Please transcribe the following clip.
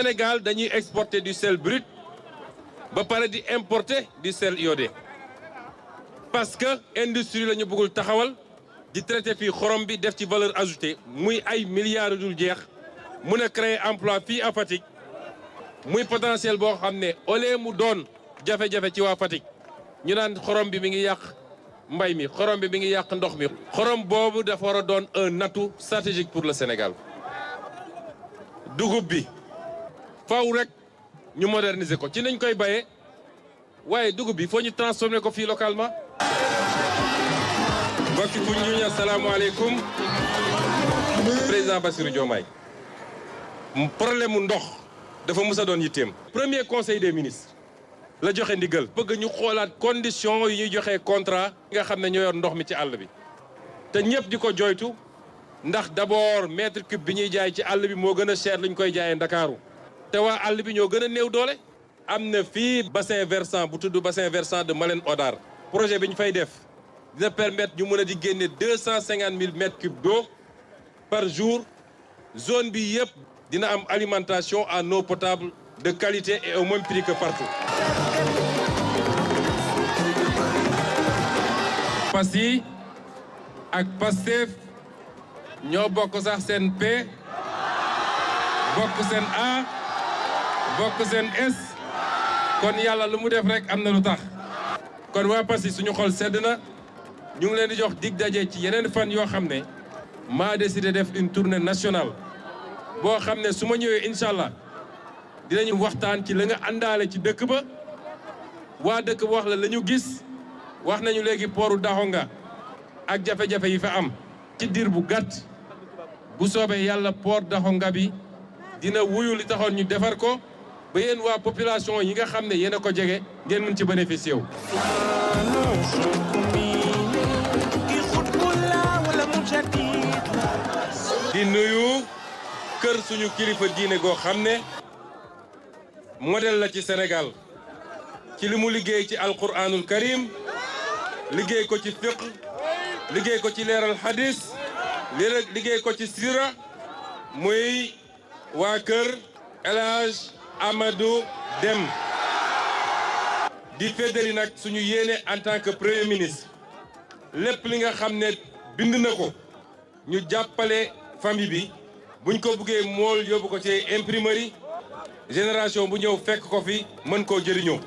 Sénégal dañuy exporter du sel brut ba pare di importer du sel iodé parce que industrie la ñu bëggul taxawal di traiter fii xorom bi def ci valeur ajoutée muy ay milliards dul jeex mun a créer emploi fii à Fatick muy potentiel boo xam ne au lieu mu doon jafe-jafe ci waa Fatick ñu naan xorom bi mi ngi yàq mbay mi xorom bi mi ngi yàq ndox mi. xorom boobu dafa war a doon un atout stratégique pour le Sénégal. dugub bi faaw rek ñu moderniser ko ci nañ koy bayee waaye dugub bi foo ñu transformer ko fii localement. mbokki bu ñu asalaamaaleykum président Bassirou Diomaye problème mu ndox dafa mus a doon yitteem. premier conseil des ministres la joxe ndigal. bëgg ñu xoolaat condition yi ñuy joxe contrat. nga xam ne ñoo yor ndox mi ci àll bi te ñëpp di ko joytu ndax d'abord mètre cube bi ñuy jaay ci àll bi moo gën a cher luñ koy jaayee Ndakaaru te waa àll bi ñoo gën a néew doole. am na fii bassin versant bu tudd bassin versant de Malène Hodar projet bi ñu fay def dina permettre ñu mën a di génne 250 000 mètres cubes d'eau par jour zone bi yëpp dina am alimentation en eau potable de qualité et au même prix que partout. Passy ak Pastef ñoo bokk sax seen P bokk seen A bokk seen S kon yàlla lu mu def rek am na lu tax. kon waa Passy suñu xol sedd na ñu ngi leen di jox dig daje ci yeneen fan yoo xam ne maa décidé def une tournée nationale boo xam ne su ma ñëwee incha allah dinañu waxtaan ci la nga àndaale ci dëkk ba waa dëkk ba wax la ñu gis wax nañu léegi pooru Daxonga ak jafe-jafe yi fa am ci diir bu gàtt bu soobee yàlla port Daxonga bi dina wuyu li taxoon ñu defar ko ba yéen waa population yi nga xam ne yéen a ko jege ngeen mën ci bénéficier wu. di nuyu kër suñu kilifa diine goo xam ne modèle la ci Sénégal ci li mu liggéey ci alquranul karim liggéey ko ci fiqh liggéey ko ci leeral hadis liggéey ko ci sira muy waa kër El Hadj Amadou Deme di feddali nag suñu yéene en tant que premier ministre lépp li nga xam ne bind na ko ñu jàppale famille bi buñ ko buggee mool yóbbu ko ci imprimerie génération bu ñëw fekk ko fi mën koo jëriñoo